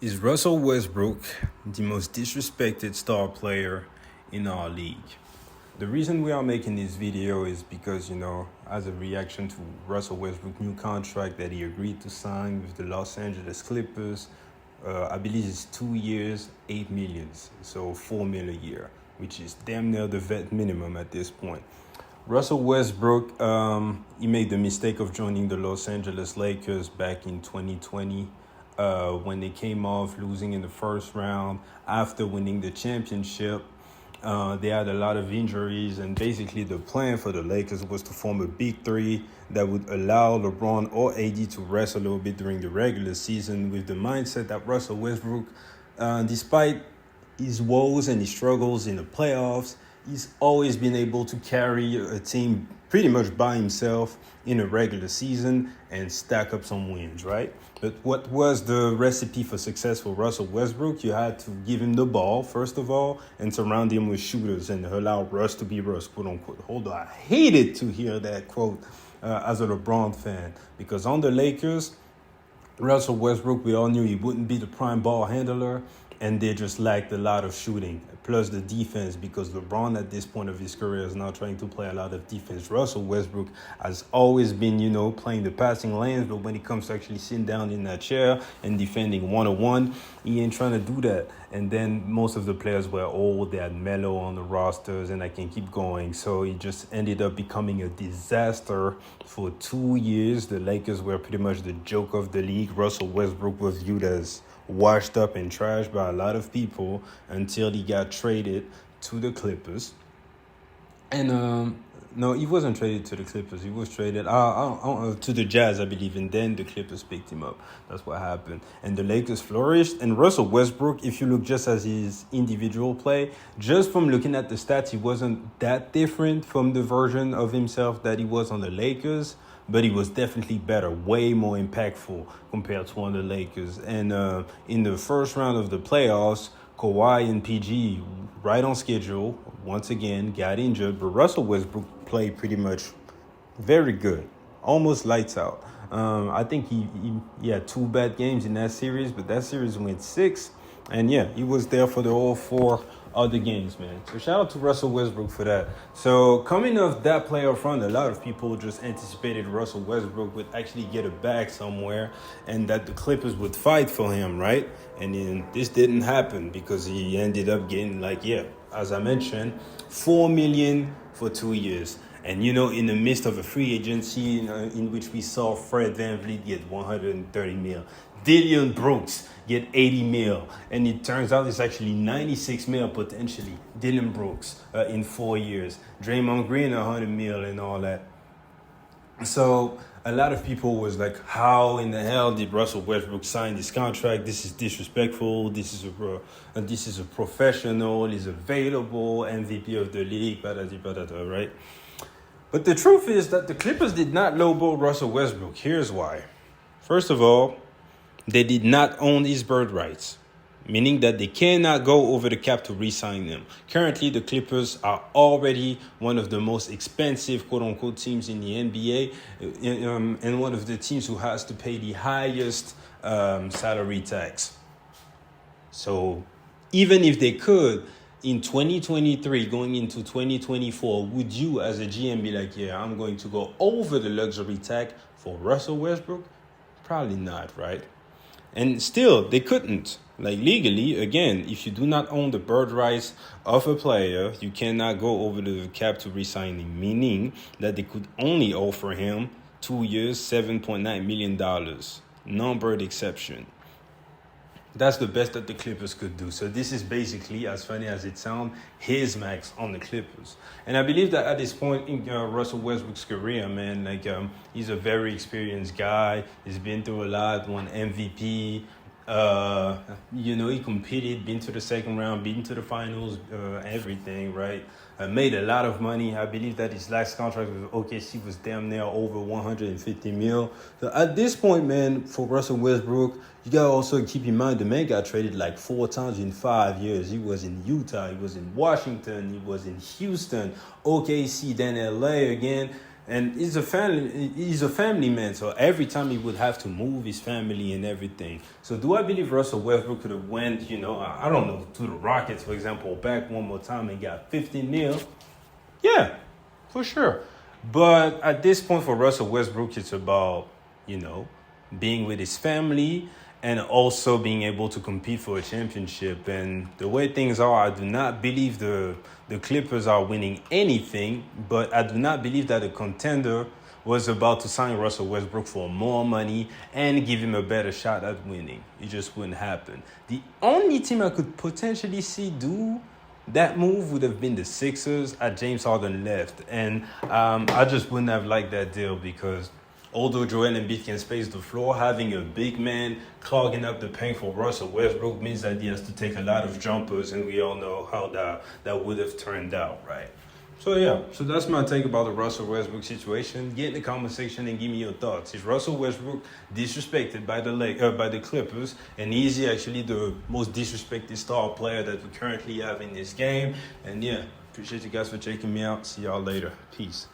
Is Russell Westbrook the most disrespected star player in our league? The reason we are making this video is because, as a reaction to Russell Westbrook's new contract that he agreed to sign with the Los Angeles Clippers, I believe it's 2 years, 8 millions, so 4 million a year, which is damn near the vet minimum at this point. Russell Westbrook, he made the mistake of joining the Los Angeles Lakers back in 2020 when they came off losing in the first round after winning the championship. They had a lot of injuries, and basically the plan for the Lakers was to form a big three that would allow LeBron or AD to rest a little bit during the regular season, with the mindset that Russell Westbrook, despite his woes and his struggles in the playoffs, he's always been able to carry a team pretty much by himself in a regular season and stack up some wins, right? But what was the recipe for success for Russell Westbrook? You had to give him the ball, first of all, and surround him with shooters and allow Russ to be Russ, quote unquote. Hold on, I hated to hear that quote as a LeBron fan, because on the Lakers, Russell Westbrook, we all knew he wouldn't be the prime ball handler, and they just lacked a lot of shooting, plus the defense, because LeBron at this point of his career is now trying to play a lot of defense. Russell Westbrook has always been, playing the passing lanes, but when it comes to actually sitting down in that chair and defending one-on-one, he ain't trying to do that. And then most of the players were old, they had Melo on the rosters, and I can keep going. So he just ended up becoming a disaster for 2 years. The Lakers were pretty much the joke of the league. Russell Westbrook was viewed as washed up and trashed by a lot of people until he got traded to the Clippers. And no, he wasn't traded to the Clippers. He was traded to the Jazz, I believe, and then the Clippers picked him up. That's what happened. And the Lakers flourished. And Russell Westbrook, if you look just at his individual play, just from looking at the stats, he wasn't that different from the version of himself that he was on the Lakers. But he was definitely better, way more impactful compared to on the Lakers. And in the first round of the playoffs, Kawhi and PG, right on schedule, once again, got injured. But Russell Westbrook played pretty much very good, almost lights out. I think he had 2 bad games in that series, but that series went 6. And yeah, he was there for the all 4 other games, man. So shout out to Russell Westbrook for that. So coming off that playoff run, a lot of people just anticipated Russell Westbrook would actually get a bag somewhere and that the Clippers would fight for him, right? And then this didn't happen because he ended up getting, as I mentioned, $4 million for 2 years. And, in the midst of a free agency in which we saw Fred VanVleet get $130 million, Dillon Brooks get $80 million, and it turns out it's actually $96 million potentially, Dillon Brooks in 4 years, Draymond Green $100 million and all that. So a lot of people was like, how in the hell did Russell Westbrook sign this contract? This is disrespectful. This is a professional. He's available, MVP of the league, right? But the truth is that the Clippers did not lowball Russell Westbrook. Here's why. First of all, they did not own his bird rights, meaning that they cannot go over the cap to re-sign them. Currently, the Clippers are already one of the most expensive, quote-unquote, teams in the NBA, and one of the teams who has to pay the highest salary tax. So even if they could, in 2023, going into 2024, would you as a GM be like, yeah, I'm going to go over the luxury tax for Russell Westbrook? Probably not, right? And still, they couldn't. Legally, again, if you do not own the bird rights of a player, you cannot go over the cap to re-sign him, meaning that they could only offer him 2 years, $7.9 million. Numbered exception. That's the best that the Clippers could do. So this is basically, as funny as it sounds, his max on the Clippers. And I believe that at this point in Russell Westbrook's career, man, he's a very experienced guy. He's been through a lot, won MVP. He competed, been to the second round, been to the finals, everything, right? Made a lot of money. I believe that his last contract with OKC was damn near over $150 million. So at this point, man, for Russell Westbrook, you got to also keep in mind the man got traded 4 times in 5 years. He was in Utah, he was in Washington, he was in Houston, OKC, then LA again. And he's a family man, so every time he would have to move his family and everything. So do I believe Russell Westbrook could have went, I don't know, to the Rockets, for example, back one more time and got 50 mil? Yeah, for sure. But at this point for Russell Westbrook, it's about, being with his family and also being able to compete for a championship. And the way things are, I do not believe the Clippers are winning anything, but I do not believe that a contender was about to sign Russell Westbrook for more money and give him a better shot at winning. It just wouldn't happen. The only team I could potentially see do that move would have been the Sixers had James Harden left. And I just wouldn't have liked that deal because although Joel Embiid can space the floor, having a big man clogging up the paint for Russell Westbrook means that he has to take a lot of jumpers, and we all know how that would have turned out, right? So that's my take about the Russell Westbrook situation. Get in the comment section and give me your thoughts. Is Russell Westbrook disrespected by the Clippers, and is he actually the most disrespected star player that we currently have in this game? And yeah, appreciate you guys for checking me out. See y'all later. Peace.